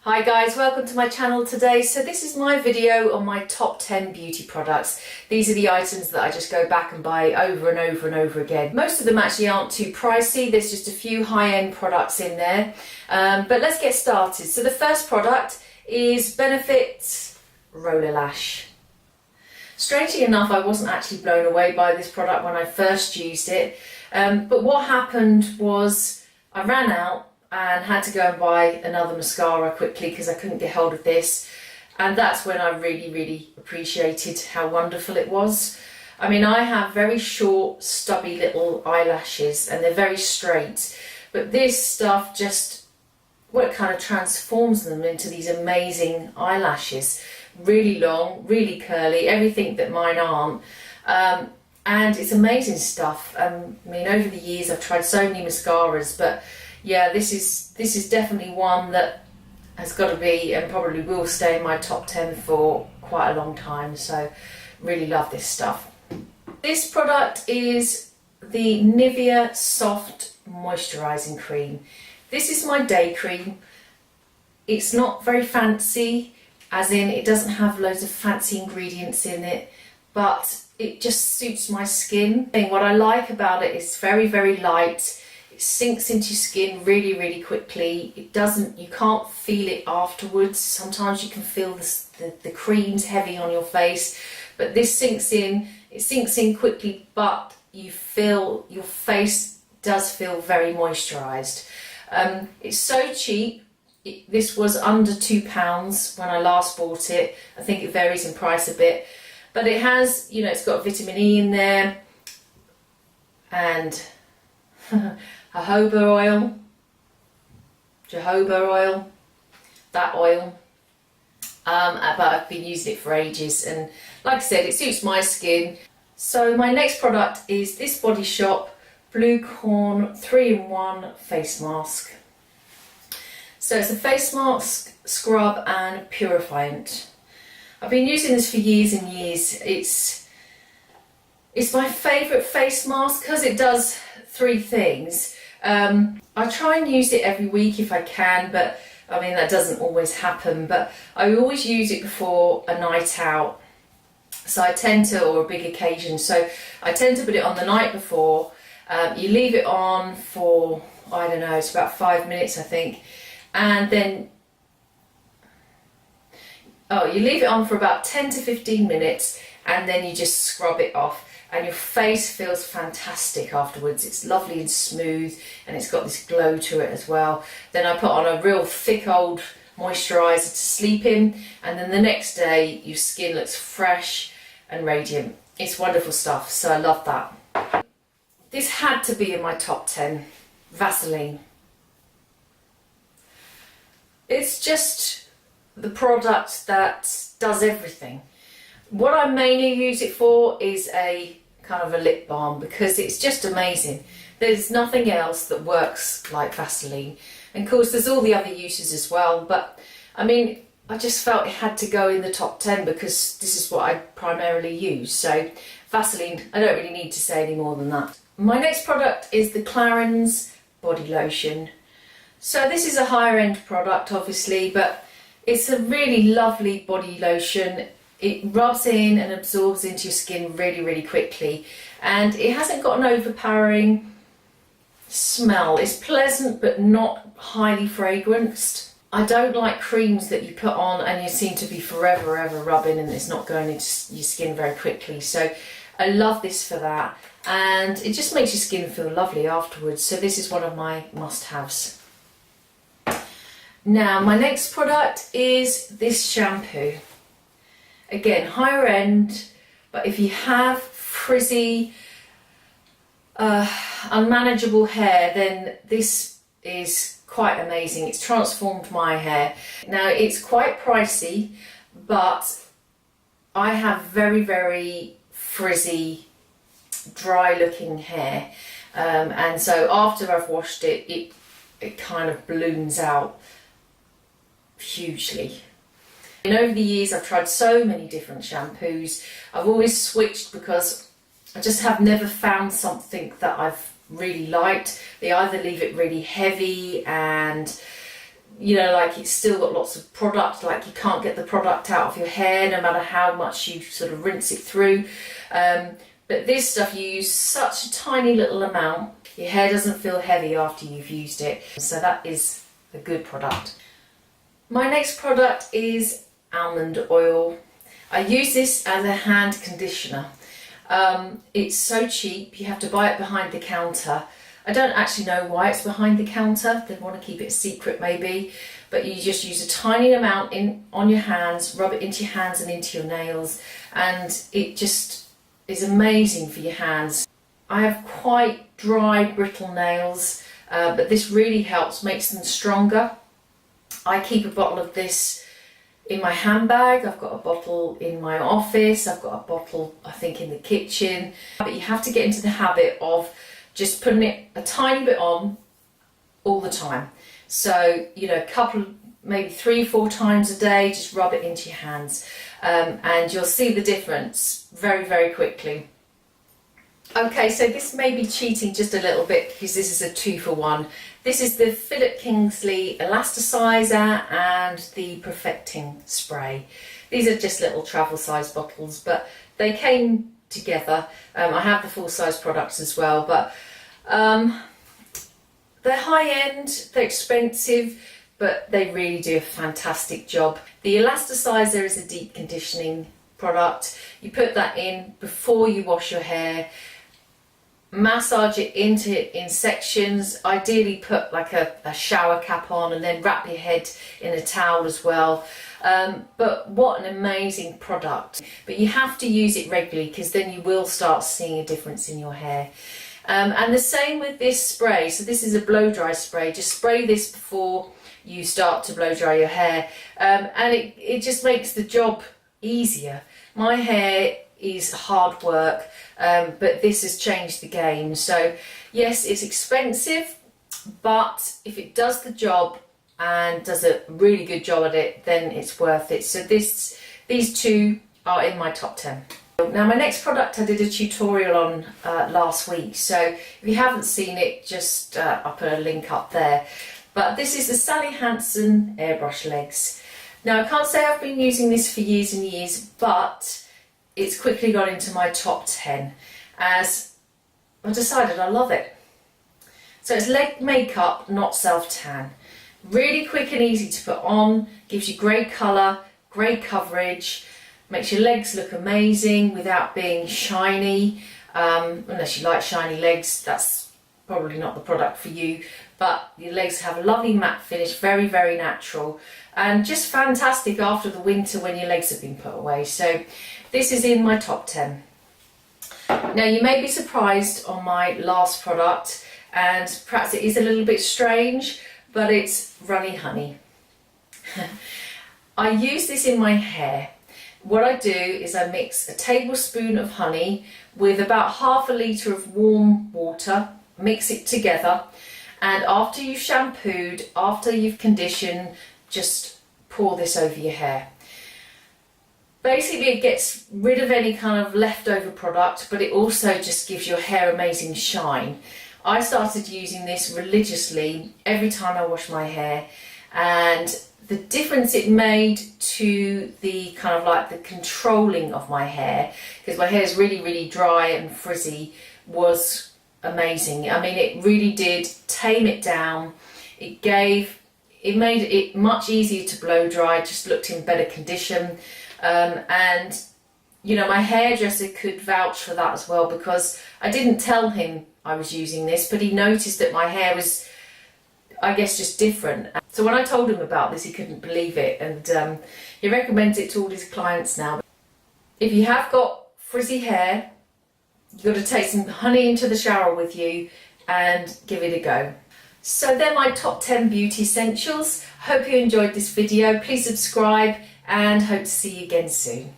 Hi guys, welcome to my channel today. So this is my video on my top 10 beauty products. These are the items that I just go back and buy over and over and over again. Most of them actually aren't too pricey, there's just a few high-end products in there. But let's get started. So the first product is Benefit Roller Lash. Strangely enough, I wasn't actually blown away by this product when I first used it. But what happened was I ran out and had to go and buy another mascara quickly because I couldn't get hold of this, and that's when I really appreciated how wonderful it was. I mean, I have very short stubby little eyelashes and they're very straight, but this stuff just, well, it kind of transforms them into these amazing eyelashes. Really long, really curly, everything that mine aren't. And it's amazing stuff. I mean, over the years I've tried so many mascaras, but yeah, this is definitely one that has got to be and probably will stay in my top 10 for quite a long time. So really love this stuff. This product is the Nivea Soft Moisturising Cream. This is my day cream. It's not very fancy, as in it doesn't have loads of fancy ingredients in it, but it just suits my skin. And what I like about it is very light. It sinks into your skin really quickly. It doesn't, you can't feel it afterwards. Sometimes you can feel the creams heavy on your face, but this sinks in. It sinks in quickly, but you feel your face does feel very moisturised. It's so cheap. This was under £2 when I last bought it. I think it varies in price a bit, but it has, you know, it's got vitamin E in there and jojoba oil, that oil. But I've been using it for ages, and like I said, it suits my skin. So my next product is this Body Shop Bluecorn 3-in-1 face mask. So it's a face mask, scrub and purifiant. I've been using this for years and years. It's my favourite face mask because it does three things. I try and use it every week if I can, but I mean that doesn't always happen, but I always use it before a night out. So I tend to, or a big occasion, so I tend to put it on the night before. You leave it on for, I don't know, it's about 5 minutes I think, and then you leave it on for about 10 to 15 minutes and then you just scrub it off. And your face feels fantastic afterwards. It's lovely and smooth, and it's got this glow to it as well. Then I put on a real thick old moisturiser to sleep in, and then the next day your skin looks fresh and radiant. It's wonderful stuff, so I love that. This had to be in my top 10, Vaseline. It's just the product that does everything. What I mainly use it for is a kind of a lip balm because it's just amazing. There's nothing else that works like Vaseline. And of course there's all the other uses as well, but I mean, I just felt it had to go in the top 10 because this is what I primarily use. So Vaseline, I don't really need to say any more than that. My next product is the Clarins Body Lotion. So this is a higher end product obviously, but it's a really lovely body lotion. It rubs in and absorbs into your skin really quickly, and it hasn't got an overpowering smell. It's pleasant but not highly fragranced. I don't like creams that you put on and you seem to be forever rubbing and it's not going into your skin very quickly. So I love this for that, and it just makes your skin feel lovely afterwards. So this is one of my must-haves. Now my next product is this shampoo. Again, higher end, but if you have frizzy, unmanageable hair, then this is quite amazing. It's transformed my hair. Now it's quite pricey, but I have very frizzy, dry looking hair, and so after I've washed it, it kind of balloons out hugely. And over the years I've tried so many different shampoos. I've always switched because I just have never found something that I've really liked. They either leave it really heavy and you know, like it's still got lots of product, like you can't get the product out of your hair no matter how much you sort of rinse it through. But this stuff, you use such a tiny little amount, your hair doesn't feel heavy after you've used it. So that is a good product. My next product is almond oil. I use this as a hand conditioner. It's so cheap, you have to buy it behind the counter. I don't actually know why it's behind the counter, they want to keep it a secret maybe, but you just use a tiny amount on your hands, rub it into your hands and into your nails, and it just is amazing for your hands. I have quite dry, brittle nails, but this really helps, makes them stronger. I keep a bottle of this in my handbag, I've got a bottle in my office, I've got a bottle I think in the kitchen, but you have to get into the habit of just putting it a tiny bit on all the time. So, you know, a couple, maybe 3-4 times a day, just rub it into your hands, and you'll see the difference very, very quickly. Okay, so this may be cheating just a little bit because this is a 2-for-1. This is the Philip Kingsley Elasticizer and the Perfecting Spray. These are just little travel size bottles, but they came together. I have the full size products as well, but they're high end, they're expensive, but they really do a fantastic job. The Elasticizer is a deep conditioning product. You put that in before you wash your hair, massage it in sections, ideally put like a shower cap on and then wrap your head in a towel as well. But what an amazing product. But you have to use it regularly because then you will start seeing a difference in your hair. And the same with this spray. So this is a blow dry spray. Just spray this before you start to blow dry your hair, and it just makes the job easier. My hair is hard work, but this has changed the game. So yes, it's expensive, but if it does the job and does a really good job at it, then it's worth it. So these two are in my top 10. Now my next product I did a tutorial on last week, so if you haven't seen it, just I'll put a link up there. But this is the Sally Hansen Airbrush Legs. Now I can't say I've been using this for years and years, but it's quickly got into my top 10 as I decided I love it. So it's leg makeup, not self-tan. Really quick and easy to put on, gives you great colour, great coverage, makes your legs look amazing without being shiny. Unless you like shiny legs, that's probably not the product for you. But your legs have a lovely matte finish, very, very natural, and just fantastic after the winter when your legs have been put away. So this is in my top 10. Now you may be surprised on my last product, and perhaps it is a little bit strange, but it's Runny Honey. I use this in my hair. What I do is I mix a tablespoon of honey with about ½ litre of warm water, mix it together, and after you've shampooed, after you've conditioned, just pour this over your hair. Basically it gets rid of any kind of leftover product, but it also just gives your hair amazing shine. I started using this religiously every time I wash my hair, and the difference it made to the kind of like the controlling of my hair, because my hair is really, really dry and frizzy, was amazing. I mean, it really did tame it down. It made it much easier to blow dry, just looked in better condition. And you know, my hairdresser could vouch for that as well, because I didn't tell him I was using this, but he noticed that my hair was, I guess, just different. So when I told him about this, he couldn't believe it, and he recommends it to all his clients now. If you have got frizzy hair, you've got to take some honey into the shower with you and give it a go. So they're my top 10 beauty essentials. Hope you enjoyed this video. Please subscribe and hope to see you again soon.